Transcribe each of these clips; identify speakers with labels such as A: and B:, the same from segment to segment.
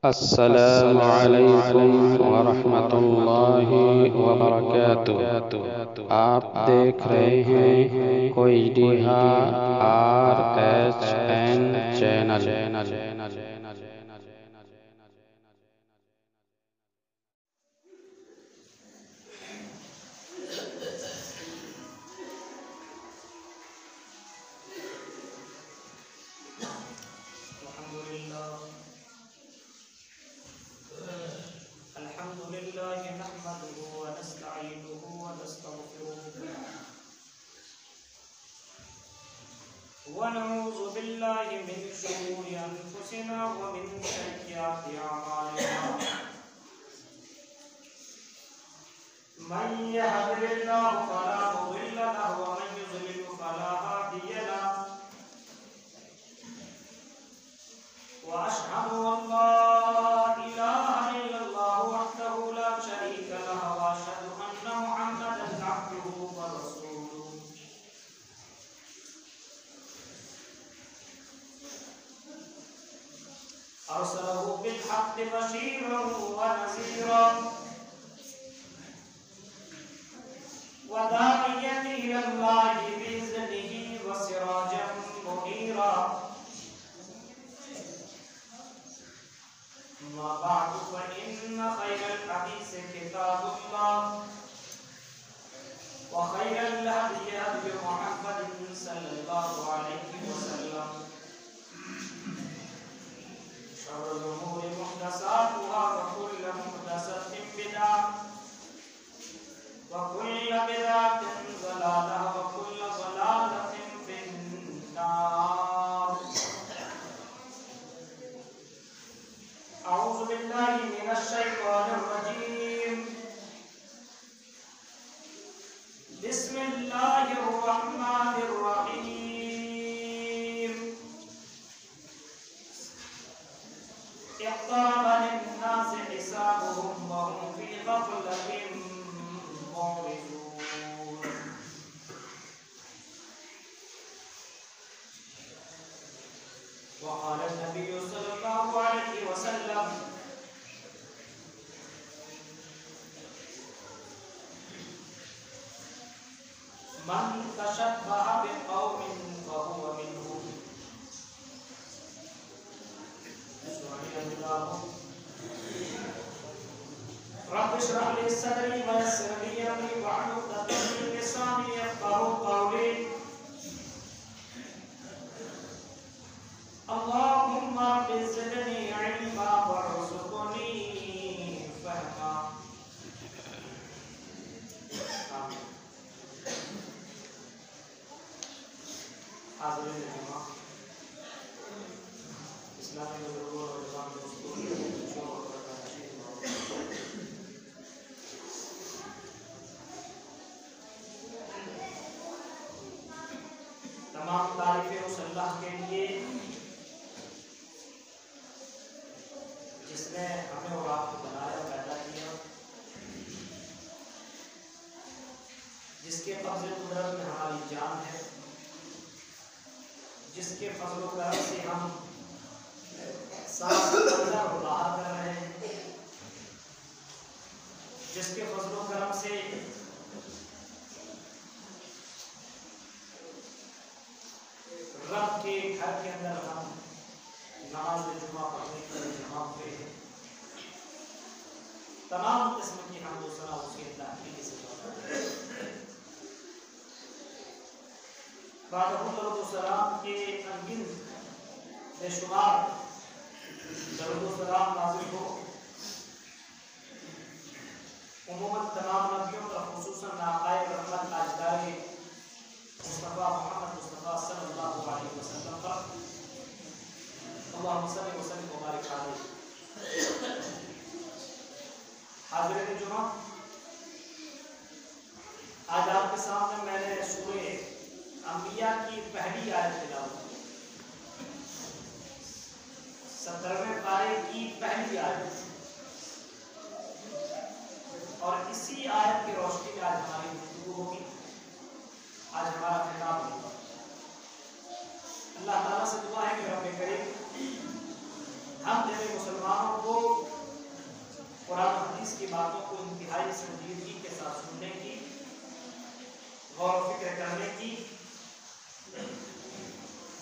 A: अस्सलामु अलैकुम वरहमतुल्लाहि वबरकातुह। आप देख रहे हैं HDHRSN चैनल।
B: अल्हम्दुलिल्लाह नहमदुहु व नस्तईनुहु व नस्तगफिरुह व नऊज़ु बिल्लाहि मिन शुरूरि अनफुसिना व मिन सय्यिआति अमालिना। मन यहदिहिल्लाहु फला मुदिल्ल लहु व मन युद्लिल फला हादिय लहु। व अशहदु अल्ला इलाहा इल्लल्लाहु वहदहु ला शरीका लहु व अशहदु अन्ना मुहम्मदन अब्दुहु व रसूलुहु। अरसलहु बिल्हक्कि बशीरन व नज़ीरा व दाइयन इलल्लाहि बिइज़निहि व सिराजन मुनीरा। अम्मा बअदु फ़इन्न खैरल हदीस किताबुल्लाह व खैरल हदी हदी मुहम्मदिन सल्लल्लाहु अलैहि वसल्लम। शर्रुल उमूरि मुहदसातुहा व कुल्लु मुहदसतिन बिदअह व कुल्लु बिदअतिन ज़लालह व कुल्लु ज़लालतिन फिन्नार। अऊज़ु बिल्लाहि मिनश शैतानिर रजीम। बिस्मिल्लाहिर रहमानिर रहीम। इक़्तरब लिन्नासि हिसाबुहुम व हुम फ़ी ग़फ़लतिन मुअरिज़ून। व क़ाल नबिय्यु सल्लल्लाहु अलैहि वसल्लम मन तशब्बह बिक़ौमिन फ़हुव मिनहुम। रब्बि इश्रह ली सदरी व यस्सिर ली अमरी वहलुल उक़दतम मिन लिसानी यफ़क़हू क़ौली। अल्लाहुम्मा रब्बि ज़िदनी इल्मा वरज़ुक़नी फ़हमा। आमीन। हाज़िरीन जुमा, इस्लामी बुजुर्गों और इमाम दोस्तों, बच्चों और बच्चियों, तमाम तारीफ़ें उस अल्लाह के लिए जिसने हमें और आपको बनाया, पैदा किया, जिसके कब्ज़े कुदरत में हमारी जान है, जिसके फज़ल व करम से हम सांस अंदर और बाहर कर रहे हैं, जिसके फज़ल व करम से रब के घर के अंदर हम नमाज जुमा पढ़ने के लिए जमा हुए हैं। तमाम किस्म की हम दूसरा उसके तहक़ीक़ से सलाम के अनगिन बेशुमार दरूद व सलाम नाज़िल हो उम्मत तमाम नबियों का, खुसूसन आक़ाए रहमत ताजदारे मुस्तफ़ा मोहम्मद मुस्तफ़ा सल्लल्लाहु अलैहि वसल्लम पर अल्लाहुम्मा सल्लि व सल्लिम व बारिक अलैहि। हाज़िरीन जुमा, आज आपके सामने मैंने सूरे अंबिया की पहली आयत तिलावत की, 17वें पारे की पहली आयत, और इसी आयत की रोशनी में आज हमारी गुफ्तगू होगी, आज हमारा खिताब होगा। अल्लाह ताला से दुआ है कि रब करीम हम जैसे मुसलमानों को इसकी बातों को इंतहाई संजीदगी के साथ सुनने की, गौर व फिक्र करने की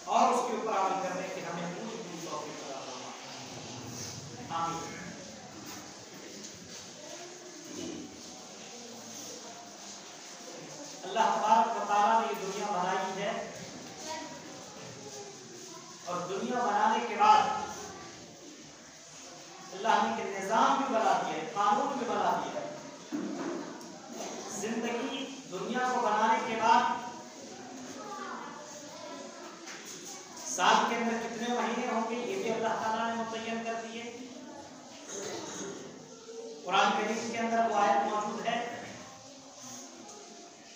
B: और उसके ऊपर अमल करने की हमें पूरी पूरी तौफीक अता फरमाए। आमीन। अल्लाह तबारक व तआला ने ये दुनिया बनाई है और दुनिया बनाने के बाद अल्लाह ने के निजाम भी बना दिया, कानून भी बना दिया। जिंदगी दुनिया को बनाने के बाद साल के अंदर कितने महीने होंगे ये भी अल्लाह ताला ने मुतय्यन कर दिए। कुरान करीम के अंदर वो आयत मौजूद है,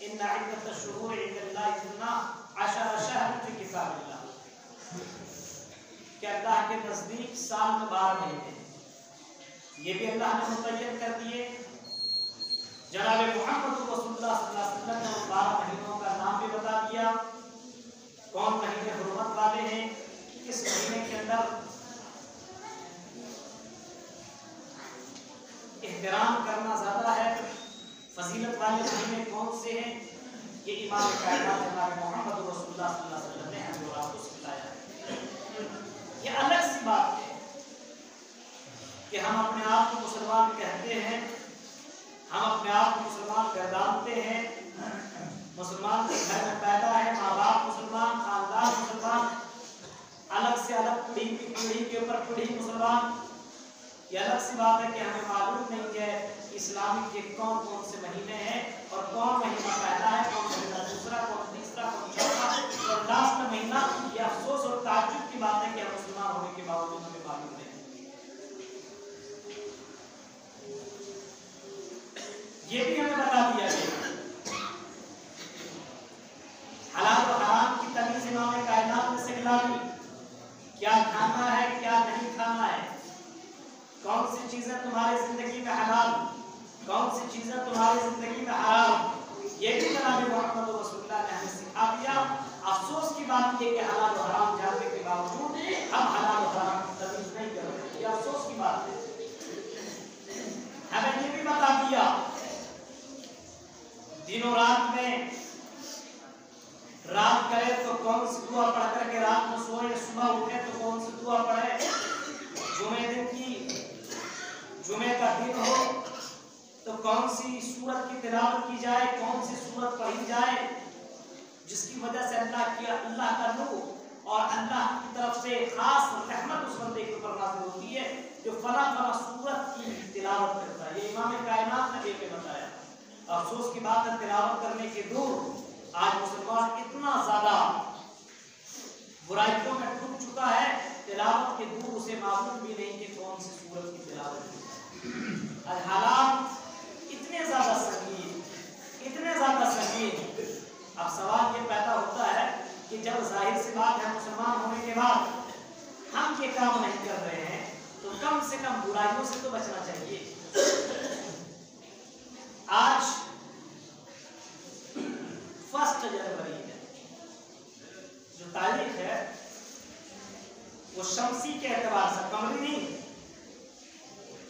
B: इन्ना इद्दतश-शुहूर इंदल्लाहि इस्ना अशरा शहरन फी किताबिल्लाह, कि अल्लाह के नजदीक साल में 12 महीने, ये भी अल्लाह ने मुतय्यन कर दिए। जनाब मोहम्मद रसूलुल्लाह सल्लल्लाहु अलैहि वसल्लम ने 12 महीनों का नाम भी बता दिया, कौन महीने हुर्मत वाले हैं, किस महीने के अंदर एहतराम करना ज्यादा है, फजीलत वाले महीने कौन से हैं, ये इमाम कायनात जनाब मोहम्मद रसूलुल्लाह सल्लल्लाहु अलैहि वसल्लम ने हमें और आपको सिखाया। ये अलग सी बात है कि हम अपने आप को मुसलमान कहते हैं, हम अपने आप को मुसलमान गर्दानते हैं, मुसलमान के घर में पैदा है, माँ बाप मुसलमान, खानदान मुसलमान, अलग से अलग पीढ़ी के ऊपर पीढ़ी मुसलमान। ये अलग सी बात है कि हमें मालूम नहीं है इस्लामिक के कौन कौन से महीने हैं और कौन महीना पहला है, कौन महीना दूसरा, कौन तीसरा, कौन चौथा और लास्ट महीना। ये अफसोस और ताज्जुब की बात है कि हम मुसलमान होने के बावजूद हमें मालूम नहीं। ये भी हमें बता दिया गया। हलाल और हराम की तमीज इमाम कायनात ने सिखलाई, क्या खाना है क्या नहीं खाना है, कौन सी चीजें तुम्हारी जिंदगी में हलाल, कौन सी चीजें तुम्हारी जिंदगी में हराम, ये भी जनाब मोहम्मद रसूलुल्लाह ने हमें सिखा दिया। अफसोस की बात ये कि हलाल और हराम जानने के बावजूद हम हलाल और हराम की तमीज नहीं कर रहे, ये अफसोस की बात है। हमें ये भी बता दिया दिनों रात में, रात करे तो कौन सी दुआ पढ़ करके रात में सोए, सुबह उठे तो कौन सी दुआ पढ़े, जुमे का दिन हो तो कौन सी सूरत की तिलावत की जाए, कौन सी सूरत पढ़ी जाए जिसकी वजह से अल्लाह का नूर और अल्लाह की तरफ से खास रहमत उस बंदे के ऊपर नाज़िल होती है जो फला फला सूरत की तिलावत करता है। ये इमाम कायनात ने भी बताया। अफसोस की बात है तिलावत करने के दूर आज मुसलमान इतना ज्यादा बुराइयों में डूब चुका है, तिलावत के दूर उसे मालूम भी नहीं कि कौन सी सूरत की तिलावत है। हालात इतने ज्यादा संगीन, इतने ज्यादा संगीन। अब सवाल ये पैदा होता है कि जब जाहिर सी बात है मुसलमान होने के बाद हम ये काम नहीं कर रहे हैं तो कम से कम बुराइयों से तो बचना चाहिए। आज 1 जनवरी है, जो तारीख है वो शमसी के एतबार से, कमरी नहीं,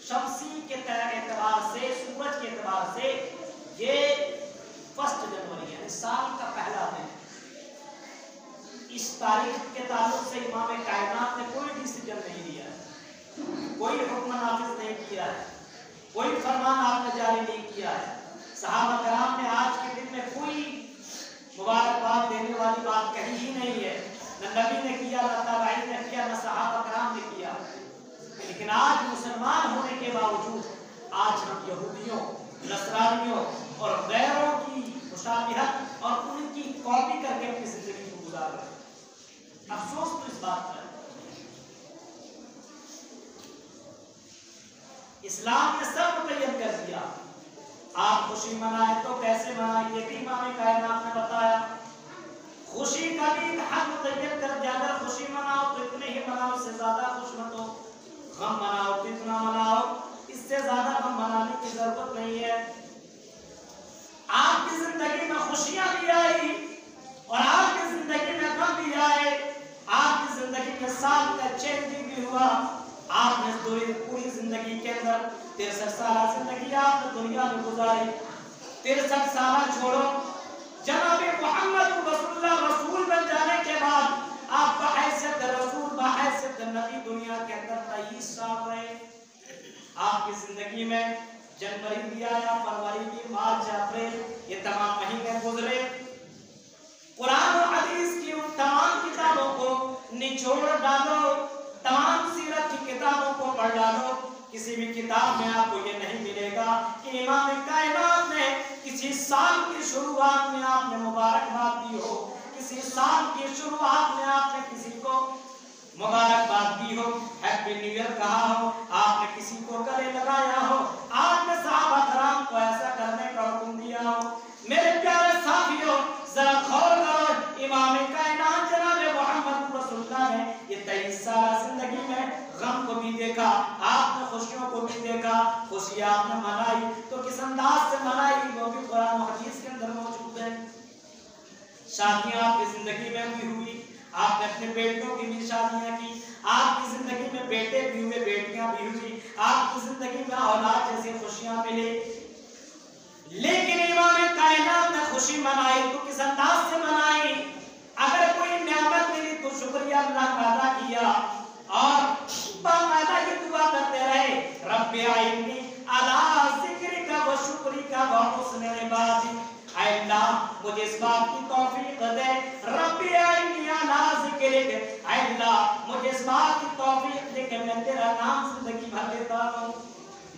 B: शमसी के एतबार से, सूरज के एतबार से ये 1 जनवरी है, साल का पहला दिन। इस तारीख के ताल्लुक से इमाम कायनात ने कोई डिसीजन नहीं लिया है, कोई हुक्म नाफिज नहीं किया है, कोई फरमान आपने जारी नहीं किया है। सहाबा कराम ने आज के दिन में कोई मुबारकबाद देने वाली बात कही ही नहीं है, न नबी ने किया, न ताबईन ने किया, न सहाबा कराम ने किया। लेकिन आज मुसलमान होने के बावजूद आज हम यहूदियों, नसरानियों और गैरों की मुशाबिहत और उनकी कॉपी करके अपनी जिंदगी को गुजार रहे हैं। अफसोस तो इस बात का है। इस्लाम ने सब मुतय्यन कर दिया। आप खुशी मनाए तो कैसे मनाए ये भी इमाम कायनात ने बताया। खुशी का भी हद मुतय्यन कर दिया, अगर खुशी मनाओ तो इतने ही मनाओ, इससे ज्यादा खुश मत हो। गम मनाओ तो इतना मनाओ, इससे ज्यादा गम मनाने की जरूरत नहीं है। आपकी जिंदगी में खुशियां भी आई और आपकी जिंदगी में गम भी आए, आपकी जिंदगी में साथ का चेंजिंग भी हुआ। आपने पूरी जिंदगी के अंदर 63 साल जिंदगी आपने दुनिया में गुजारी, 63 साल छोड़ो, जनाब मोहम्मद रसूलुल्लाह रसूल बन जाने के बाद आप बहैसियत रसूल बहैसियत नबी दुनिया के अंदर 23 साल रहे। आपकी जिंदगी में जनवरी भी आया, फरवरी भी, मार्च, अप्रैल, ये तमाम महीने गुजरे। कुरान और हदीस की उन तमाम किताबों को निचोड़ डालो, तमाम सीरत की किताबों को पढ़ डालो, किसी भी किताब में आपको ये नहीं मिलेगा कि इमाम कायनात ने किसी साल की शुरुआत में आपने मुबारकबाद दी हो, किसी साल की शुरुआत में आपने किसी को मुबारकबाद दी हो, हैप्पी न्यू ईयर कहा हो, आपने किसी को गले लगाया हो, आपने सहाबा कराम को ऐसा करने का हुक्म दिया हो। मेरे प्यारे साथियों, जरा गौर करो, इमाम कायनात जनाब मोहम्मद रसूलुल्लाह ने ये 23 साल जिंदगी में गम को भी देखा, आपने खुशियों को भी देखा। खुशी आपने मनाई तो किस अंदाज से मनाई वो भी कुरान और हदीस के अंदर मौजूद है। शादियां आपकी जिंदगी में भी हुई, आपने अपने बेटियों की भी शादियां की, आपकी जिंदगी में बेटे भी हुए, बेटियां भी हुई, आपकी जिंदगी में औलाद जैसी खुशियां मिली। लेकिन इमाम कायनात ने खुशी मनाई तो किस अंदाज से मनाई? अगर कोई नेमत मिली तो शुक्रिया अल्लाह का अदा किया और बाकायदा ये दुआ करते रहे, रब्बी आइनी अला ज़िक्रिका व शुक्रिका व हुस्न इबादी। ऐ अल्लाह मुझे इस बात की तौफीक दे, रब्बी आइनी अला ज़िक्रिक, ऐ अल्लाह मुझे इस बात की तौफीक दे कि मैं तेरा नाम जिंदगी भर लेता रहूं।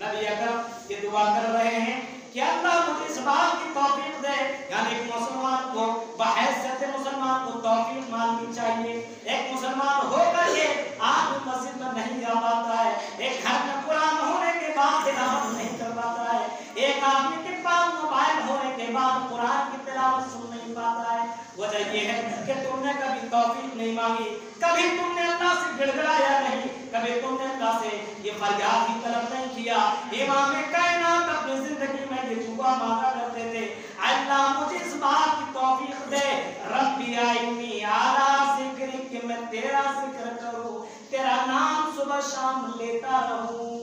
B: नबी अकरम ये दुआ कर रहे हैं कि अल्लाह मुझे इस बात की तौफीक दे, यानी एक मुसलमान को बहैसियत मुसलमान को तौफीक मांगनी चाहिए। एक मुसलमान होकर के आप मस्जिद में नहीं आ पाता है, एक घर में कुरान होने के बाद तिलावत नहीं कर पाता है, एक आदमी के पास मोबाइल होने के बाद कुरान की तिलावत सुन नहीं पाता है। वजह ये है कि तुमने कभी तौफीक नहीं मांगी, कभी तुमने अल्लाह से गिड़गिड़ाया नहीं, कभी तुमने अल्लाह से ये फरियाद की तलब नहीं किया। इमाम कायनात अपनी जिंदगी में ये दुआ मांगा करते थे, अल्लाह मुझे इस बात की तौफीक दे, रब्बी आइनी अला ज़िक्रिक, कि मैं तेरा जिक्र करूं, तेरा नाम सुबह शाम लेता रहूं।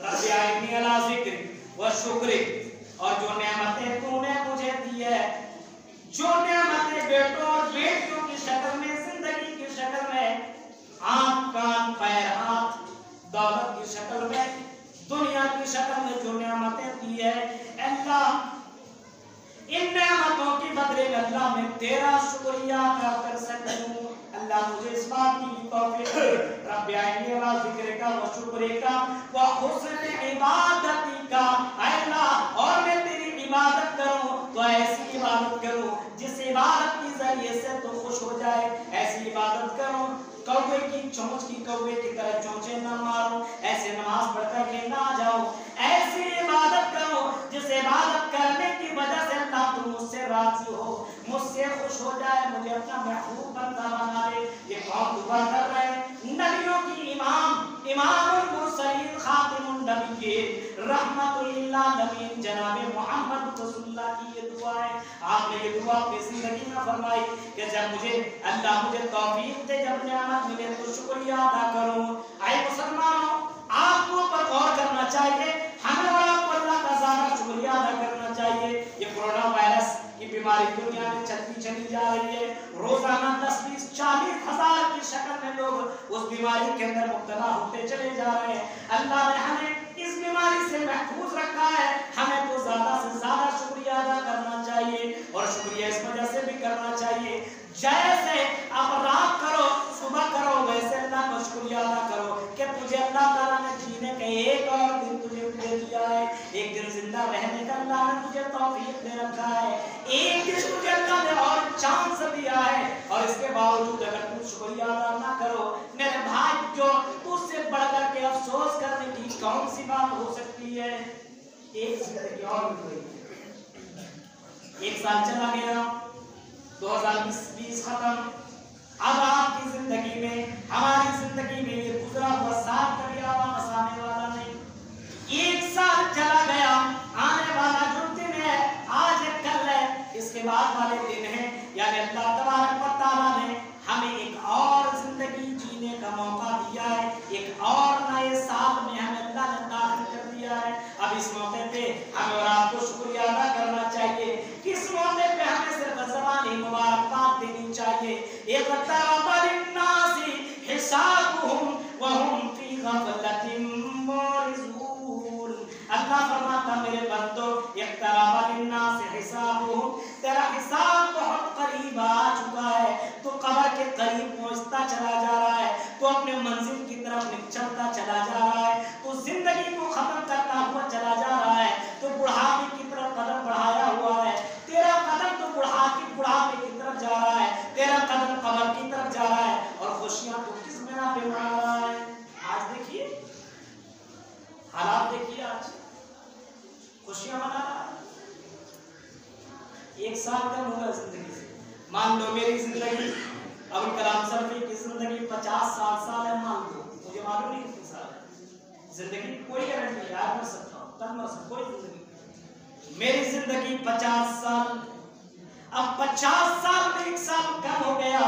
B: रब्बी आइनी अला ज़िक्रिक व शुक्रिक, और जो नेमतें तूने मुझे दी है, जो नेमतें बेटों और बेटियों की शक्ल में, जिंदगी की शक्ल में, आंख कान पैर हाथ, दौलत की शक्ल में, दुनिया की शक्ल में जो नेमतें दी है, अल्लाह इन नेमतों की बदले में अल्लाह मैं तेरा शुक्रिया अदा कर सकूं। अल्लाह मुझे इस बात की भी तौफीक दे, रब्बी आइनी अला ज़िक्रिका व शुक्रिका व हुस्न इबादतिका, अल्लाह और मैं तेरी इबादत करूं तो ऐसी इबादत करूं जिस इबादत के जरिए से तो खुश हो जाए, ऐसी इबादत करूं कौवे की चोंच की कौवे की तरह चोंचे न मारो, ऐसे नमाज पढ़कर के ना जाओ, ऐसी इबादत करो जिस इबादत करने की वजह से अल्लाह तुम मुझसे राजी हो, मुझसे खुश हो जाए, मुझे अपना महबूब बंदा बना ले। ये कौन दुआ कर रहे हैं? नबियों की इमाम, इमामुल मुरसलीन, खातिमुन नबिय्यीन, रहमतुल लिल आलमीन जनाब मोहम्मद रसूलुल्लाह की ये दुआ है। आपने ये दुआ अपनी जिंदगी में फरमाई कि जब मुझे अल्लाह मुझे तौफीक दे, जब नेमत मिले तो शुक्रिया अदा करूं। आए मुसलमानों, आपको पर गौर करना चाहिए, हमें और आपको अल्लाह का ज़्यादा शुक्रिया अदा करना चाहिए। ये कोरोना वायरस की बीमारी दुनिया में चलती चली जा रही है, रोजाना 10, 20, 40 हजार की शक्ल में लोग उस बीमारी के अंदर मुब्तला होते चले जा रहे हैं। अल्लाह ने हमें इस बीमारी से महफूज रखा है, हमें तो ज्यादा से ज्यादा शुक्रिया अदा करना चाहिए, और शुक्रिया इस वजह से भी करना चाहिए जैसे आप रात करो सुबह करो, वैसे अल्लाह का शुक्रिया अदा करो कि तुझे अल्लाह ताला ने जीने का एक और दिन तुझे दे दिया है, एक दिन जिंदा रहने का अल्लाह ने तुझे तौफीक दे रखा है, एक दिन तुझे अल्लाह ने और चांस दिया है, और इसके बावजूद अगर तुम शुक्रिया अदा ना करो मेरे भाई, जो तुझसे बढ़कर के अफसोस करने की कौन सी बात हो सकती है। एक जिंदगी और हुई, एक साल चला गया, 2020 खत्म, अब आपकी जिंदगी में, हमारी जिंदगी में ये गुजरा हुआ साल कभी वापस आने वाला नहीं। एक साल चला गया, आने वाला जो दिन है, आज है कल है, इसके बाद वाले दिन है, यानी अल्लाह तबारक व तआला ने हमें एक और जिंदगी जीने का मौका दिया है, एक और नए साल में हमें अल्लाह ने दाखिल इस मौके पे हमें और आपको शुक्रिया अदा करना चाहिए कि इस मौके पे हमें सिर्फ ज़बानी मुबारकबाद देनी चाहिए। हिसाबुहुम व हुम फी गफलतिन मुरिज़ून। अल्लाह फरमाता मेरे बंदो इक़्तरबा लिन्नास हिसाबुहुम, तेरा हिसाब बहुत करीब आ चुका है, तो कब्र के करीब पहुंचता चला जा रहा है, तो अपने मंजिल की तरफ निकलता चला जा रहा है, तो जिंदगी को खत्म करता हुआ चला जा रहा है, तो बुढ़ापे की तरफ कदम बढ़ाया हुआ है। तेरा कदम तो बुढ़ापे की तरफ जा रहा है, तेरा कदम कब्र की तरफ जा रहा है, और खुशियां तो किस बिना पे मना रहा है। आज देखिए हालात, देखिए आज खुशियां मना रहा है। एक साल कम होगा जिंदगी से। मान लो मेरी जिंदगी, अब्दुल कलाम साहब की जिंदगी 50-60 साल है, मान लो, मुझे मालूम नहीं कितनी साल है। जिंदगी की कोई गारंटी नहीं, आज मर सकता हूँ, कल मर सकता, कोई जिंदगी। मेरी जिंदगी 50 साल, अब 50 साल में एक साल कम हो गया,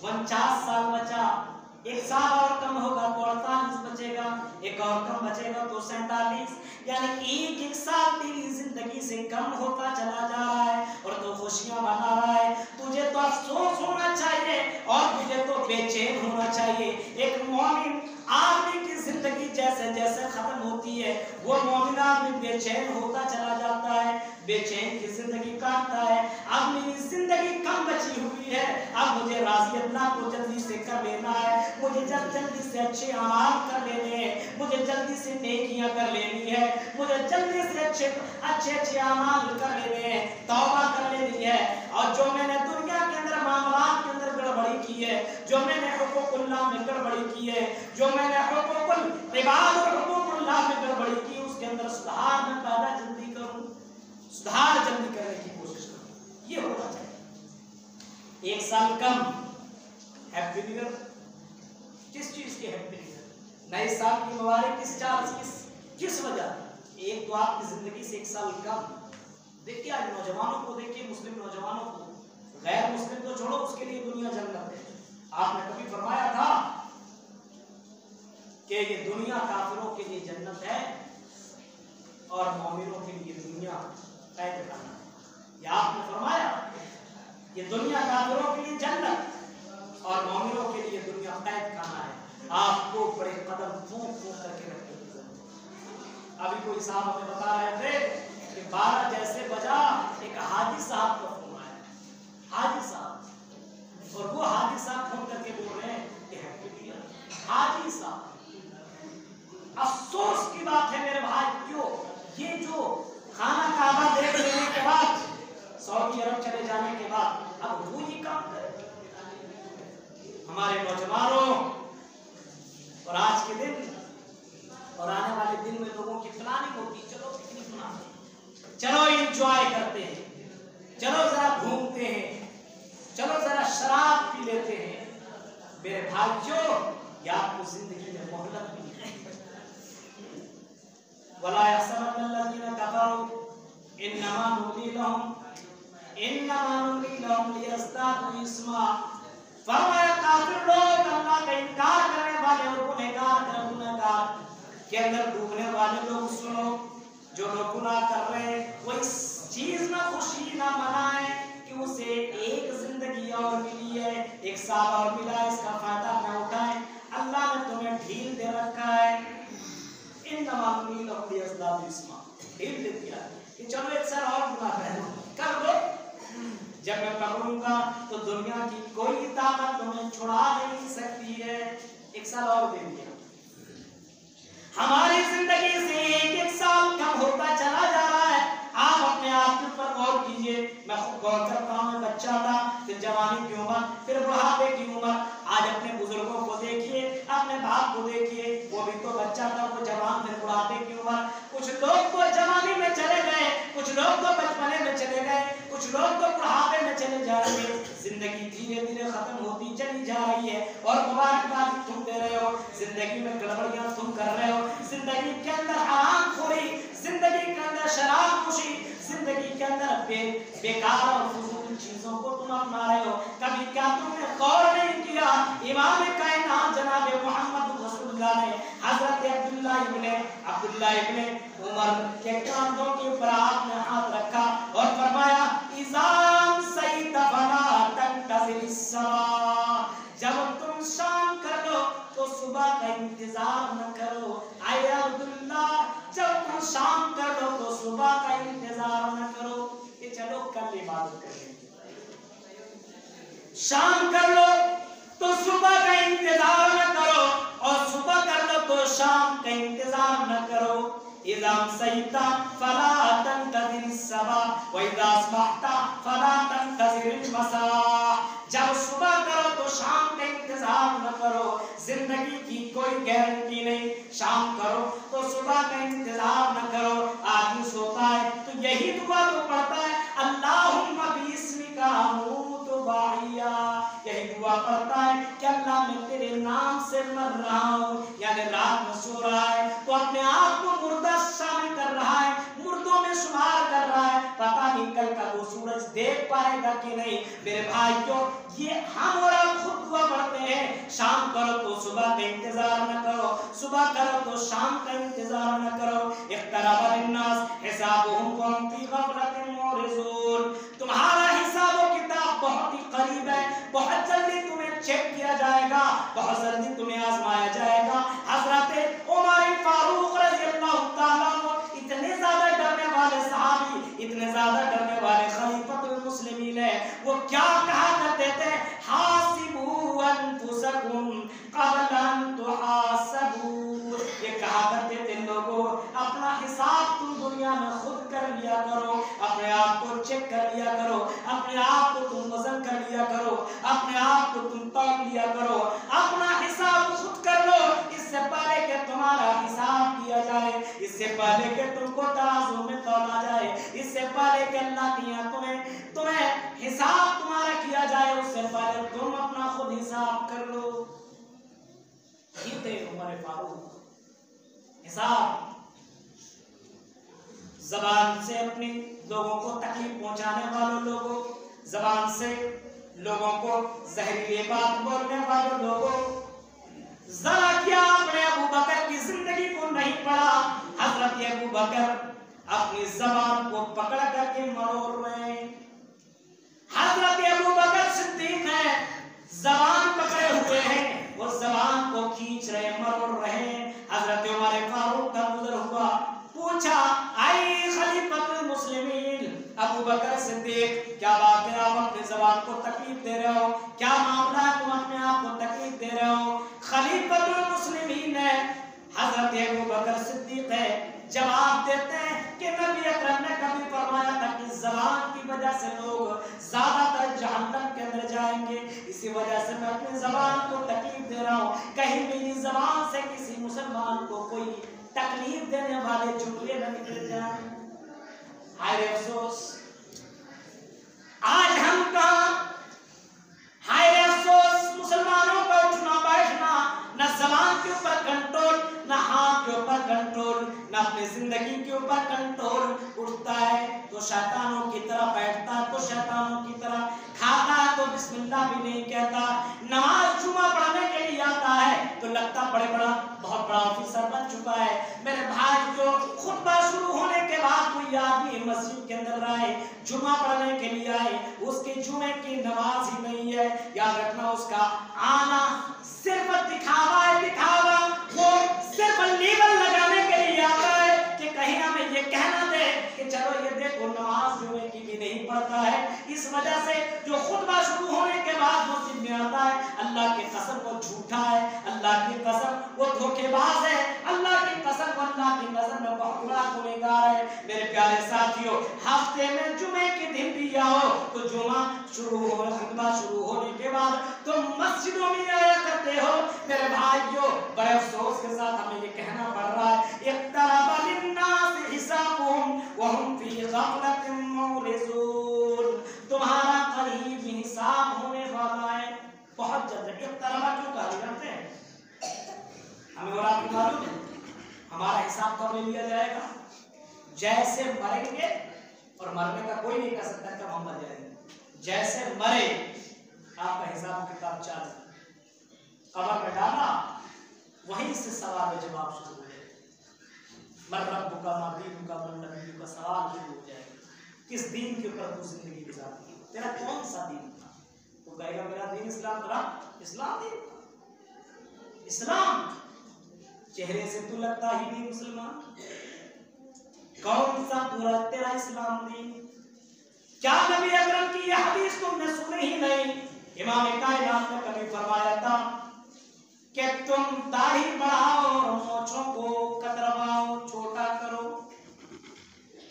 B: 49 साल बचा, एक साल और कम होगा तो 48 बचेगा, एक और कम बचेगा तो 47, यानी एक साल तेरी जिंदगी से कम होता चला जा रहा है, और तो खुशियां मना रहा है। तुझे तो अफसोस होना चाहिए और तुझे तो बेचैन होना चाहिए। एक मोमिन आदमी की जिंदगी जैसे जैसे खत्म होती है, वो मोमिन आदमी बेचैन होता चला जाता है, बेचैन की जिंदगी काटता है। अब मेरी जिंदगी कम बची हुई है, अब मुझे राज़ी अल्लाह को जल्दी से कर लेना है, मुझे जल्दी से अच्छे अमाल कर लेने हैं, मुझे जल्दी से नेकियां कर लेनी है, मुझे जल्दी से अच्छे अमाल कर लेने हैं, तौबा कर लेनी है। और जो मैंने दुनिया के अंदर मामलात के अंदर गड़बड़ी की है, जो मैंने हुकूकुल्लाह में गड़बड़ी की है, जो मैंने हुकूकुल इबाद और हुकूकुल्लाह में गड़बड़ी की, उसके अंदर सुधार में पैदा जल्दी करूं, सुधार जल्दी करने की कोशिश करूं, ये होना चाहिए। एक साल कम, हैप्पी न्यू ईयर। किस चीज के हैप्पी न्यू ईयर? नए साल की मुबारक किस वजह? एक तो आपकी जिंदगी से एक साल कम। देखिए आज नौजवानों को देखिए, मुस्लिम नौजवानों को, गैर मुस्लिम तो छोड़ो, उसके लिए दुनिया जन्नत है। आपने कभी फरमाया था कि ये दुनिया काफिरों के लिए जन्नत है और मोमिनों के लिए दुनिया कैद खाना है? ये आपने फरमाया, ये दुनिया काफिरों के लिए जन्नत और मोमिनों के लिए दुनिया कैद खाना है। आपको बड़े कदम फूंक करके रखते। अभी कोई साहब हमें बता रहे थे कि 12 जैसे बजा, एक हाजी साहब का फोन आया, हाजी साहब, और वो हाजी साहब फोन करके बोल रहे हैं कि हैप्पी न्यू ईयर। हाजी साहब, अफसोस की बात है मेरे भाई, क्यों? ये जो खाना काबा देख लेने के बाद, सऊदी अरब चले जाने के बाद, अब वो ये काम करे। हमारे नौजवानों और आज के दिन और आने वाले दिन में लोगों की प्लानिंग होती, चलो पिकनिक मनाते हैं, चलो एंजॉय करते हैं, चलो जरा घूमते हैं, चलो जरा शराब पी लेते हैं। मेरे भाइयों, ये आपको जिंदगी में मोहलत मिली है। वला यहसबन्नल्लज़ीना कफरू इन्नमा नुमली लहुम लियज़दादू इस्मा। फरमाया काफिर लोग, अल्लाह का इनकार करने वाले और गुनहगार के अंदर डूबने वाले लोग, सुनो, जो लोग गुनाह कर रहे हैं वो इस चीज में खुशी ना मनाए कि उसे एक जिंदगी और मिली है, एक साल और मिला, इसका फायदा ना उठाए। अल्लाह ने तुम्हें ढील दे रखा है, ढील दे दिया कि चलो एक साल और गुनाह कर लो, जब मैं पकड़ूंगा तो दुनिया की कोई ताकत तुम्हें छुड़ा नहीं सकती है। एक साल और दे दिया। हमारी जिंदगी से एक साल कम होता चला जा रहा है। आप अपने आप के ऊपर गौर कीजिए। मैं खुद गौर करता हूँ, मैं बच्चा था, फिर जवानी की उम्र, फिर बुढ़ापे की उम्र। आज अपने बुजुर्गों को देखिए, अपने बाप को देखिए, वो भी तो बच्चा था, वो जवान, फिर बुढ़ापे की उम्र। कुछ लोग तो जवानी में चले गए, कुछ लोग तो बचपने में चले गए, कुछ लोग तो बुढ़ापे में चले जा रहे हैं। जिंदगी धीरे धीरे खत्म होती चली जा रही है और मुबारकबाद तुम दे रहे हो। जिंदगी में गड़बड़ियां तुम कर रहे हो, जिंदगी के अंदर हरामखोरी, जिंदगी के अंदर शराबनोशी, जिंदगी के अंदर बेकार और फजूल चीजों को तुम अपना रहे हो। कभी क्या तुमने गौर नहीं किया? इमाम कायनात जनाब मोहम्मद रसूलुल्लाह ने हजरत अब्दुल्लाह इब्ने उमर के कांधों के ऊपर आपने हाथ रखा और फरमाया इज़ाम सईद फला तंतज़िर सवा, जब तुम शाम कर लो तो सुबह का इंतजार न करो। आए अब्दुल्ला, जब तुम शाम कर लो तो सुबह का इंतजार न करो कि चलो कल इबादत करेंगे। शाम कर लो तो सुबह का इंतजार न करो, और सुबह कर लो तो शाम का इंतजार न करो। इज़ाम सईता फला तंतज़िर सबा व इज़ा अस्बहता फला तंतज़िर मसा, जब सुबह करो तो शाम का इंतजार न करो। जिंदगी की कोई गारंटी नहीं, शाम करो तो सुबह का इंतजार न करो। आदमी सोता है तो यही दुआ तो पढ़ता है, अल्लाहुम्मा बिस्मिका अमूतु वाहिया, यही दुआ पढ़ता है कि अल्लाह मैं तेरे नाम से मर रहा हूँ। यानी रात में सो रहा है तो अपने आप को मुर्दा शामिल कर रहा है, मुर्दों में शुमार कर रहा है, पता नहीं कल का वो सूरज देख पाएगा कि नहीं। मेरे भाइयों, ये हम और आप खुद दुआ पढ़ते हैं, शाम करो तो सुबह का इंतजार न करो, सुबह करो तो शाम का इंतजार न करो। इक़्तरबा लिन्नास हिसाबुहुम वहुम फी ग़फ़लतिन मुरिज़ून, तुम्हारा हिसाब व किताब बहुत ही करीब है, बहुत जल्दी तुम्हें चेक किया जाएगा, बहुत जल्दी तुम्हें आजमाया जाएगा। हज़रत उमर फारूक रज़ियल्लाहु ताला अन्हु इतने ज्यादा डरने वाले सहाबी, इतने ज्यादा डरने वाले खलीफतुल मुस्लिमीन है, वो क्या कहा करते थे, हासिबू अनफुसकुम क़ब्ल अन तुहासबू, ये कहा करते थे लोगों अपना हिसाब तुम दुनिया में खुद कर लिया करो, अपने आप को चेक कर लिया करो, अपने आप को तुम वजन कर लिया करो, अपने आप को तुम तौल लिया करो, अपना हिसाब खुद कर लो, इससे पहले कि तुम्हारा हिसाब किया जाए, इससे पहले कि तुमको तराजू में तौला जाए, इससे पहले कि अल्लाह की तुम्हें हिसाब तुम्हारा किया जाए, उससे पहले तुम अपना खुद हिसाब कर लो। ये थे उमर फारूक। हिसाब जबान से अपने लोगों को तकलीफ पहुंचाने वालों लोगों, जबान से लोगों को जहरीली बात बोलने वालों लोगों, जरा क्या आपने अबू बकर की जिंदगी को नहीं पढ़ा? हजरत अबू बकर अपनी जबान को पकड़ करके मरोड़ रहे हैं। हजरत अबू बकर सिद्दीक है, जबान पकड़े हुए हैं, वो जबान को खींच रहे, मरोड़ रहे हैं। हजरत उमर फारूक का गुजर हुआ, पूछा आई खलीफतुल मुस्लिमीन अबू बकर सिद्दीक, क्या बात है आप अपनी जबान को तकलीफ दे रहे हो? क्या मामला है, तुम अपने आप को तकलीफ दे रहे हो? खलीफतुल मुस्लिमीन है, हजरत अबू बकर सिद्दीक है, जवाब देते हैं कि नबी अकरम ने कभी फरमाया था कि जबान की वजह से लोग ज्यादातर जहन्नम के अंदर जाएंगे, इसी वजह से मैं अपनी जबान को तकलीफ दे रहा हूँ, कहीं मेरी जबान से किसी मुसलमान को कोई तकलीफ देने वाले जुमले न निकल जाए। हाय अफसोस, आज हम कहाँ, हाय अफसोस, मुसलमानों का उठना बैठना, न जबान के ऊपर कंट्रोल, न हाथ के ऊपर कंट्रोल, न अपनी जिंदगी के ऊपर कंट्रोल। उठता है तो शैतानों की तरह, बैठता है तो शैतानों की तरह, खाता है तो बिस्मिल्लाह भी नहीं कहता, नमाज जुमा पढ़ने के लिए आता है तो लगता बहुत बड़ा ऑफिसर बन चुका है। मेरे भाई, जो खुतबा शुरू होने के बाद कोई आदमी मस्जिद के अंदर आए, जुमा पढ़ने के लिए आए, उसके जुमे की नमाज ही नहीं है, याद रखना उसका आना सिर्फ दिखावा है, दिखावा, वो सिर्फ लेबल लगाने के लिए आता है कि कहीं हमें ये कहना दे कि चलो ये देखो नमाज जुमे की भी नहीं पढ़ता है। इस वजह से जो खुतबा शुरू होने के बाद मस्जिद में आता है, अल्लाह की कसम वो झूठा है, अल्लाह की कसम वो धोखेबाज है, अल्लाह की कसम वो अल्लाह की नजर में बहुत बड़ा गुनहगार है। मेरे प्यारे साथियों, हफ्ते में जुमे के दिन भी आओ तो जुमा शुरू हो, खुतबा शुरू होने के बाद तुम मस्जिदों में आया करते हो। मेरे भाइयों, बड़े अफसोस के साथ हमें ये कहना पड़ रहा है, इक़्तरबा लिन्नास हिसाबुहुम वहुम फी ग़फ़लतिन मुरिज़ून, तुम्हारा करीब हिसाब होने वाला है, बहुत जल्द। इक़्तरबा क्यों कहा जाते हैं? हमें और आपको मालूम है हमारा हिसाब कब ले लिया जाएगा? जैसे मरेंगे, और मरने का कोई नहीं कह सकता कब हम मर जाएंगे। जैसे मरे आपका हिसाब किताब चालू, कब्र में डाला, वहीं से सवाल जवाब शुरू हो गए। मन रब्बुका मा दीनुका मन नबियुका सवाल शुरू हो जाएगा, किस दीन के ऊपर तू जिंदगी गुजारती है, तेरा कौन सा दीन था? तो कहेगा मेरा दीन इस्लाम था। इस्लाम दीन था, इस्लाम। चेहरे से तू लगता ही नहीं मुसलमान, कौन सा पूरा तेरा इस्लाम दीन? क्या नबी अकरम की यह हदीस तुमने सुनी ही नहीं? इमाम कायनात ने कभी फरमाया था कि तुम दाढ़ी बढ़ाओ और मूंछों को कतरवाओ, छोटा करो।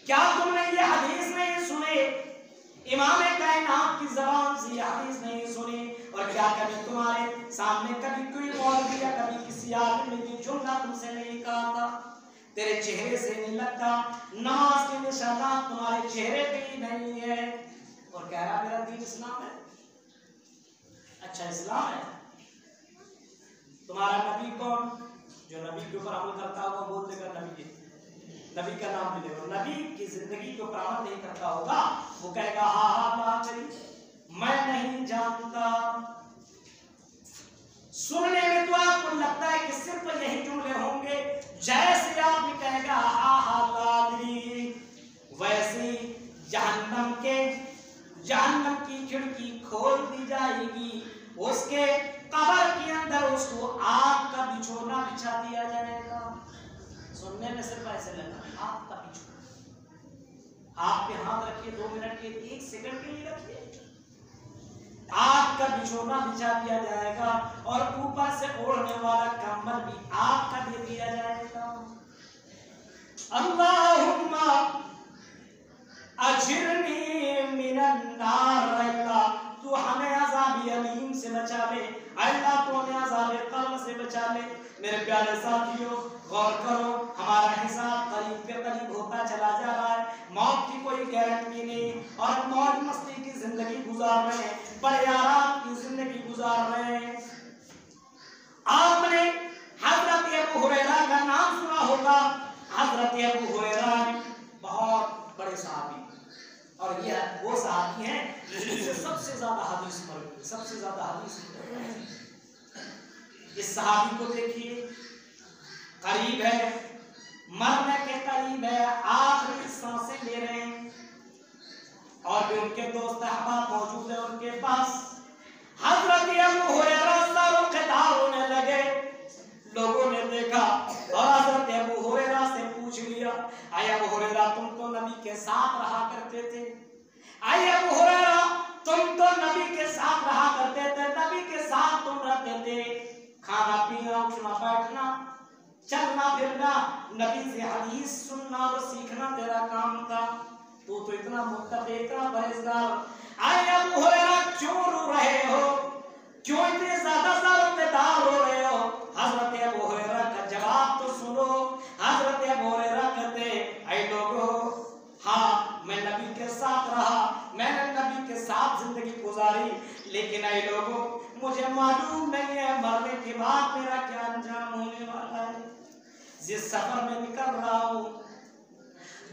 B: क्या तुमने ये हदीस नहीं सुने? इमाम कायनात की ज़बान से यह हदीस नहीं सुनी? और क्या कभी तुम्हारे सामने कभी कोई मौलवी या कभी किसी आदमी ने जुमला तुमसे नहीं कहा था? तेरे चेहरे से नहीं लगता, नमाज के निशानात तुम्हारे चेहरे पे ही नहीं है, और कह रहा मेरा दीन इस्लाम है। अच्छा इस्लाम है। तुम्हारा नबी कौन? जो नबी के ऊपर अमल करता होगा बोल देगा नबी, नबी का नाम भी लेगा। नबी की जिंदगी के ऊपर अमल नहीं करता होगा वो कहेगा हा हा बाचरी, मैं नहीं जानता। सुनने में तो आपको लगता है कि सिर्फ यही जुमले होंगे, जैसे आपने कहेगा हा हा लादरी, वैसे जहन्नम की खिड़की खोल दी जाएगी, उसके कब्र के अंदर उसको आग का बिछोना बिछा दिया जाएगा। सुनने में सिर्फ ऐसे लगा, आग का बिछोना। आप पे हाथ रखिए, 2 मिनट के 1 सेकंड के लिए रखिए, आग का बिछोना बिछा दिया जाएगा और ऊपर से ओढ़ने वाला कंबल भी आग का दे दिया जाएगा। अल्लाहुम्मा अजिरनी मिनन नार, अल्लाह तू हमें अज़ाब अलीम से बचा ले, अल्लाह तू हमें अज़ाब कब्र से बचा ले। मेरे प्यारे साथियों गौर करो, हमारा हिसाब करीब के करीब होता चला जा रहा है, मौत की कोई गारंटी नहीं, और मौज मस्ती की जिंदगी गुजार रहे हैं, बड़े आराम की जिंदगी गुजार रहे हैं। आपने हजरत अबू हुरैरा का नाम सुना होगा। हजरत अबू हुरैरा बहुत बड़े सहाबी, और ये वो सहाबी हैं जिनसे सबसे ज्यादा हदीस मरवी, सबसे ज्यादा हदीस। इस सहाबी को देखिए, करीब है, मरने के करीब है, आखिरी सांसें ले रहे हैं, और भी उनके दोस्त अहबाब मौजूद है उनके पास। हजरत अबू हुरैरा सरों खिताब होने लगे, लोगों ने देखा और हजरत अबू हुरैरा से पूछ लिया, आय अबू हुरैरा तुम तो नबी के साथ रहा करते थे, आय अबू हुरैरा तुम तो नबी के साथ रहा करते थे, नबी के साथ तुम रहते थे, खाना पीना उठना बैठना चलना फिरना, नबी से हदीस सुनना और सीखना तेरा काम था, तू तो इतना मुत्तकी, इतना परहेजगार, आय अबू हुरैरा क्यों रो रहे हो, क्यों इतने ज्यादा सरोपेदार हो रहे हो? हजरत अबू हुरैरा का जवाब तो सुनो। हजरत अबू हुरैरा कहते, ऐ लोगों, हाँ मैं नबी के साथ रहा, मैंने नबी के साथ जिंदगी गुजारी, लेकिन ऐ लोगों मुझे मालूम नहीं है मरने के बाद मेरा क्या अंजाम होने वाला है। जिस सफर में निकल रहा हूँ,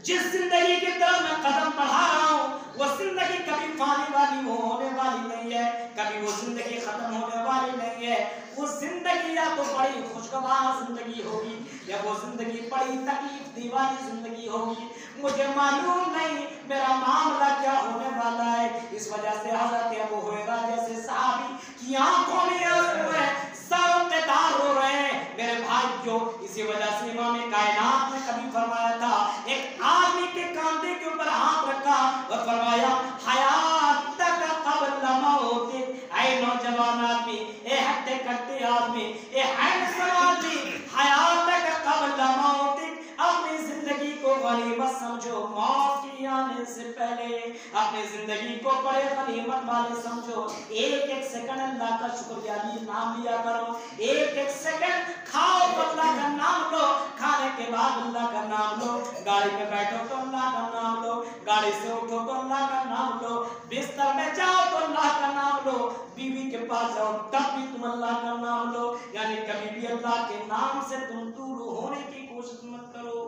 B: जिस जिंदगी की तरफ मैं कदम बढ़ा रहा हूँ, वो जिंदगी कभी फानी वाली वो होने वाली नहीं है, कभी वो जिंदगी खत्म होने वाली नहीं है। वो जिंदगी या तो बड़ी खुशगवार जिंदगी होगी, या वो जिंदगी बड़ी तकलीफ दी वाली जिंदगी होगी, मुझे मालूम नहीं मेरा मामला क्या होने वाला है। इस वजह से हजरत अबू हुरैरा जैसे सहाबी की आंखों में आंसू है, सरों पे तार हो रहे हैं मेरे भाइयों। इसी वजह से इमाम कायनात ने कभी फरमाया था, एक आदमी के कांधे के ऊपर हाथ रखा और फरमाया, हयात तक क़ब्ल मौत, ऐ नौजवान आदमी, ए हट्टे कट्टे आदमी, ए हैंडसम आदमी, हयात तक क़ब्ल मौत, अपनी जिंदगी को गनीमत समझो, मौत की आने से पहले अपनी जिंदगी को बड़े गनीमत वाले समझो। एक एक सेकंड अल्लाह का शुक्रिया नाम लिया करो, एक एक सेकंड खाओ तो अल्लाह का नाम लो, खाने के बाद अल्लाह का नाम लो, गाड़ी में बैठो तो अल्लाह का नाम लो, गाड़ी से उठो तो अल्लाह का नाम लो, बिस्तर में जाओ तो अल्लाह का नाम लो, बीवी के पास जाओ तब भी तुम अल्लाह का नाम लो। यानी कभी भी अल्लाह के नाम से तुम दूर होने की कोशिश मत करो।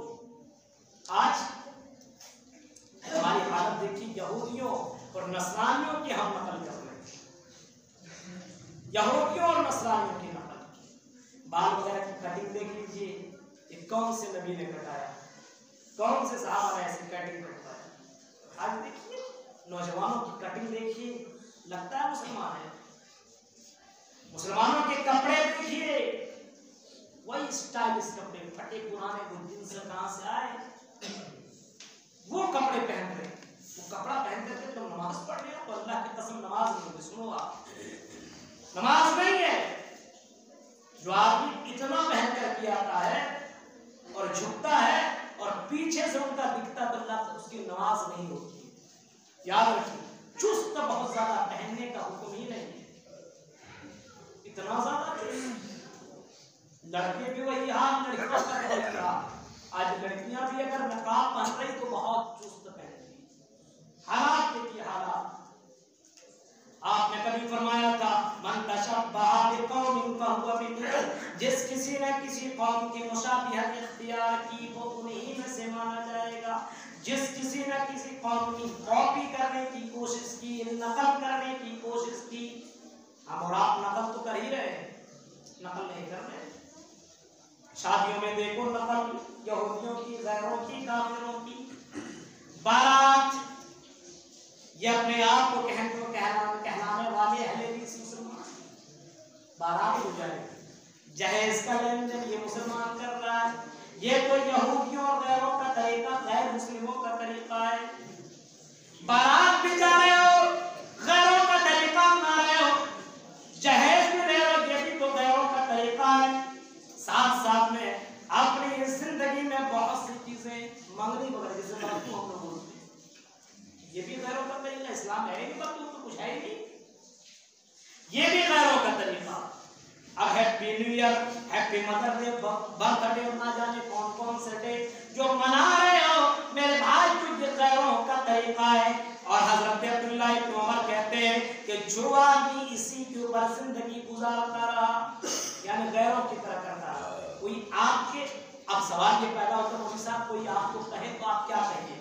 B: आज हमारी हालत देखिए, यहूदियों और नसरानियों की हम नकल कर रहे हैं, यहूदियों और नसरानियों की नकल। बाल वगैरह की कटिंग देख लीजिए, ये कौन से नबी ने कटाया? कौन से सहाबा ने ऐसी कटिंग करता है? आज देखिए नौजवानों की कटिंग देखिए, लगता है मुसलमान है। मुसलमानों के कपड़े देखिए, वही स्टाइलिश कपड़े, फटे पुराने वो जींस कहां से आए, वो कपड़े पहन रहे। वो कपड़ा पहन करके तुम नमाज पढ़ रहे हो तो अल्लाह की कसम नमाज नहीं होगी। सुनो आप, नमाज नहीं है। जो आदमी इतना पहन करके आता है और झुकता है और पीछे से उनका दिखता तो अल्लाह, उसकी नमाज नहीं होती। याद रखिए, चुस्त बहुत ज्यादा पहनने का हुक्म ही नहीं है, इतना ज्यादा चुस्त। लड़के भी वही हाल, लड़कियों का भी वही हाल। आज लड़कियां भी अगर नकाब पहन रही तो बहुत चुस्त पहनती। हालात देखिए, हालात। आपने कभी फरमाया था, मन तशब्बहा बिकौमिन फहुवा मिनहुम, जिस किसी ने किसी कौम की मुशाबिहत इख्तियार की वो उन्हीं में से माना जाएगा। जिस किसी ने किसी कौम की कॉपी करने की कोशिश की, नकल करने की कोशिश की, हम और आप नकल तो कर ही रहे हैं, नकल नहीं कर रहे। शादियों में देखो नकल, यहूदियों की, गैरों की, काफिरों की। बारात, ये अपने आप को कहलाने वाले अहले हदीस मुसलमान, बारात हो जाए, जहेज का लेन देन ये मुसलमान कर रहा है। ये तो यहूदियों और गैरों का तरीका, गैर मुस्लिमों का तरीका है। बारात भी जा रहे हो, गैरों का तरीका अपना रहे हो, जहेज भी ले रहे हो, ये भी तो गैरों का तरीका है। साथ साथ में अपनी जिंदगी में बहुत सी चीजें मंगनी वगैरह, जैसे बर्तू हम लोग बोलते हैं, ये भी गैरों का तरीका। इस्लाम है ही बर्तू तो कुछ है ही नहीं, ये भी गैरों का तरीका। अब happy new year, happy mother day, birthday, ना जाने कौन कौन से डे जो मना रहे हो मेरे भाई, जो गैरों का तरीका है। और हजरत अब्दुल्लाह इब्न उमर कहते हैं कि जो आदमी इसी के ऊपर जिंदगी गुजारता रहा, यानी गैरों की तरह करता रहा, कोई आपके, अब सवाल ये पैदा होता है मौलवी साहब, कोई आपको कहे तो आप क्या कहेंगे?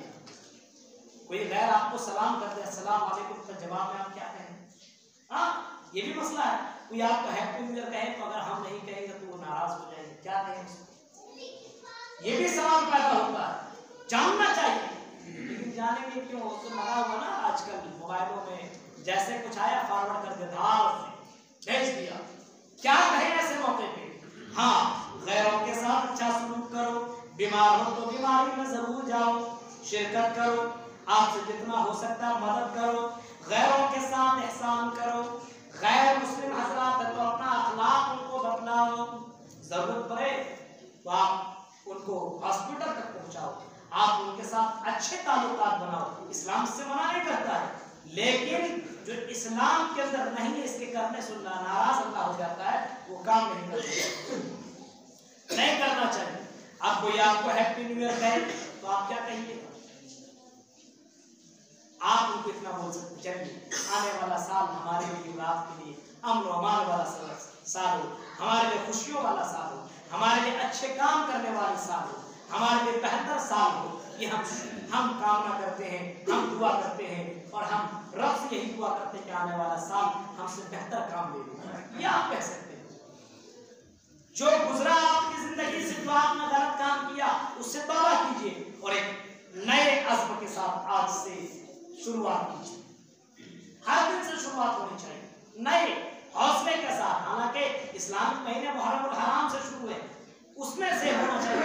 B: कोई गैर आपको सलाम करते हैं, अस्सलाम वालेकुम, तो जवाब में आप क्या कहेंगे? हाँ, ये भी मसला है। कोई आपको हैप्पी न्यू ईयर कहे तो अगर हम नहीं कहेंगे तो वो नाराज हो जाएंगे, क्या कहेंगे? ये भी सवाल पैदा होता है, जानना चाहिए। लेकिन जानेंगे क्यों? तो लगा हुआ ना आजकल मोबाइलों में, जैसे कुछ आया फॉरवर्ड कर दिया, धार भेज दिया। क्या कहे ऐसे मौके पे? हाँ, गैरों के साथ अच्छा सलूक करो, बीमार हो तो बीमारी में जरूर जाओ, शिरकत करो, आपसे जितना हो सकता है मदद करो, गैरों के साथ एहसान करो। गैर मुस्लिम हजरात तो अपना अखलाक उनको बदलाओ, जरूरत पड़े तो आप उनको हॉस्पिटल तक पहुंचाओ, आप उनके साथ अच्छे ताल्लुकात बनाओ। इस्लाम से मना नहीं करता है, लेकिन जो इस्लाम के अंदर नहीं है, इसके करने से नाराज अल्लाह हो जाता है, वो काम नहीं करना चाहिए। अब कोई आपको हैप्पी न्यू ईयर कहे तो आप क्या कहिए? आप उनको इतना बोल सकते, चलिए आने वाला साल हमारे लिए, आपके लिए अमन और अमान वाला साल हो, हमारे लिए खुशियों वाला साल हो, हमारे लिए अच्छे काम करने वाले साल हो, हमारे लिए बेहतर साल हो। ये हम कामना करते हैं, हम दुआ करते हैं, और हम रब से यही दुआ करते हैं कि आने वाला साल हमसे बेहतर काम ले ले। ये आप कह सकते हैं। जो गुजरा आपकी जिंदगी से, जो आपने गलत काम किया, उससे तौबा कीजिए और एक नए अज़्म के साथ आज से शुरुआत कीजिए। हर दिन से शुरुआत होनी चाहिए, नए हौसले के साथ। हालांकि इस्लामिक महीने मुहर्रम हराम से शुरू है, उसमें से होना चाहिए।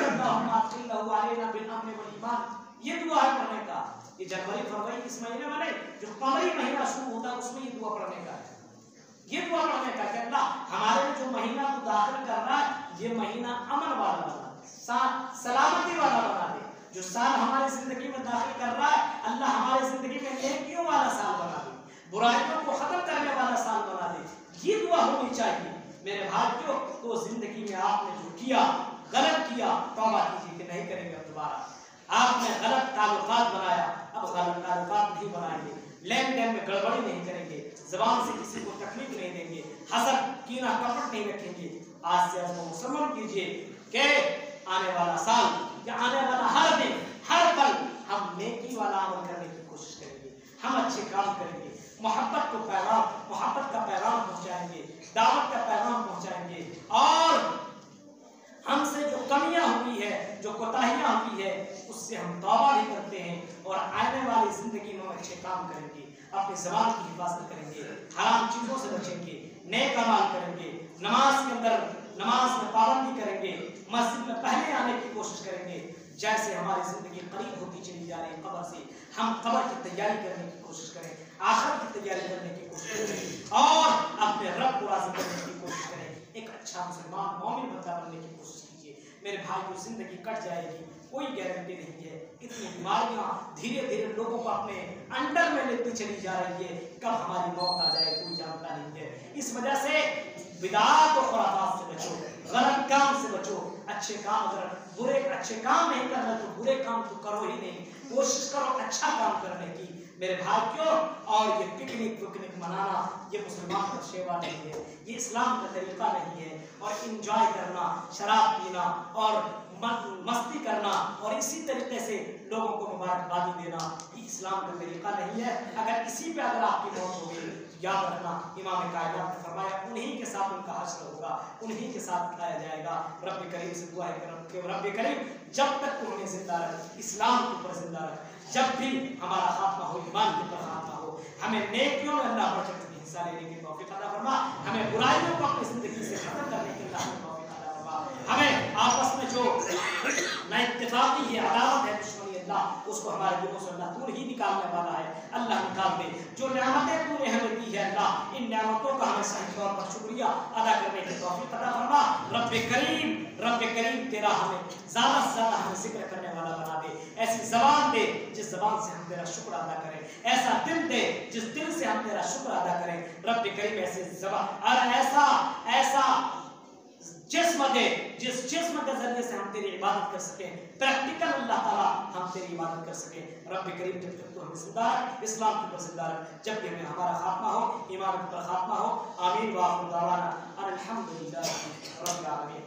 B: ये दुआ है पढ़ने का। ये जनवरी फरवरी इस महीने में नहीं, जो कमरी महीना शुरू होता है उसमें ये दुआ पढ़ने का है। ये दुआ पढ़ने का कि अल्लाह हमारे लिए जो महीना को दाखिल कर रहा है, ये महीना अमन वाला बना दे, सलामती वाला बना दे। जो साल हमारी जिंदगी में दाखिल कर रहा है, अल्लाह हमारी जिंदगी में नेकियों वाला साल बना दे, बुराइयों को खत्म करने वाला साल बना दे। ये दुआ होनी चाहिए मेरे भाइयों। तो जिंदगी में आपने जो किया, गलत किया, तौबा कीजिए कि नहीं करेंगे अब दोबारा। आपने गलत ताल्लुकात बनाया, अब गलत ताल्लुकात नहीं बनाएंगे, लेन देन में गड़बड़ी नहीं करेंगे, जबान से किसी को तकलीफ नहीं देंगे, हसद कीना कपट नहीं रखेंगे। आज से आपको मुसलमान कीजिए कि आने वाला साल या आने वाला हर दिन, हर पल हम नेकी वाला अमल करने की कोशिश करेंगे, हम अच्छे काम करेंगे, मोहब्बत का पैगाम पहुंचाएंगे, दावत का पैगाम पहुंचाएंगे। और हमसे जो कमियां हुई है, जो कोताहियां हुई है उससे हम तौबा भी करते हैं और आने वाली जिंदगी में अच्छे काम करेंगे, अपनी ज़बान की हिफाजत करेंगे, हराम चीज़ों से बचेंगे, नेक अमाल करेंगे, नमाज के अंदर नमाज में पाबंदी करेंगे, मस्जिद में पहले आने की कोशिश करेंगे। जैसे हमारी जिंदगी करीब होती चली जा रही है कब्र से, हम कब्र की तैयारी करने की कोशिश करें, आखिरत की तैयारी करने की कोशिश करें और अपने रब को राज़ी करने की कोशिश करें। एक अच्छा मुसलमान मोमिन बंदा बनने की कोशिश कीजिए। मेरे भाई की जिंदगी कट जाएगी, कोई गारंटी नहीं है। इतनी बीमारियां धीरे धीरे लोगों को अपने अंडर में लेती चली जा रही है, कब हमारी मौत आ जाए कोई जानता नहीं है। इस वजह से बिदात और खुराफात से बचो, गलत काम से बचो। अच्छे काम, अगर बुरे अच्छे काम नहीं करना तो बुरे काम तो करो ही नहीं, कोशिश करो अच्छा काम करने की मेरे भाइयों। और ये पिकनिक मनाना ये मुसलमान का शेवा नहीं है, ये इस्लाम का तरीका नहीं है। और इंजॉय करना, शराब पीना और मस्ती करना और इसी तरीके से लोगों को मुबारकबादी देना ये इस्लाम का तरीका नहीं है। अगर इसी पे अगर आपकी मौत हो गई याद रखना, इमाम कायनात ने फरमाया उन्हीं के साथ उनका हश्र होगा, उन्हीं के साथ उठाया जाएगा। रब करीम से दुआ है कि रब करीम जब तक तू हमें जिंदा रख, इस्लाम के ऊपर जिंदा रख, जब भी हमारा खात्मा हो ईमान के ऊपर खात्मा हो, हमें नेकियों में अल्लाह बढ़ चढ़ के हिस्सा लेने की तौफीक अता फरमा, हमें बुराइयों को अपनी जिंदगी से खत्म करने की अल्लाह तौफीक अता फरमा। हमें आपस में जो नाइत्तेफाकी है, अदावत है, दुश्मनी अल्लाह उसको हमारे दिलों से अल्लाह तू ही निकालने वाला है, अल्लाह निकाल दे। जो नेमतें तूने हमें दी है अल्लाह, इन नेमतों का हमें सही तौर पर शुक्रिया अदा करने की तौफीक अता फरमा। रब करीम तेरा हमें ज़्यादा से ज़्यादा हमें जिक्र करने वाला बना दे। ऐसी ज़बान दे जिस ज़बान से हम तेरा शुक्र अदा करें, ऐसा दिल दे जिस दिल से हम तेरा शुक्र अदा करें। रब करीम ऐसे ज़बान और ऐसा जिस्म दे जिस जिस्म के जरिए से हम तेरी इबादत कर सकें, प्रैक्टिकल अल्लाह ताला हम तेरी इबादत कर सकें। रब करीम जब तक तो हमें जिंदा रख, इस्लाम के ऊपर जिंदा रख, जब भी हमें हमारा खात्मा हो ईमान के ऊपर खात्मा हो। आमीन व आखिर दावाना अनिल हम्दुलिल्लाहि रब्बिल आलमीन।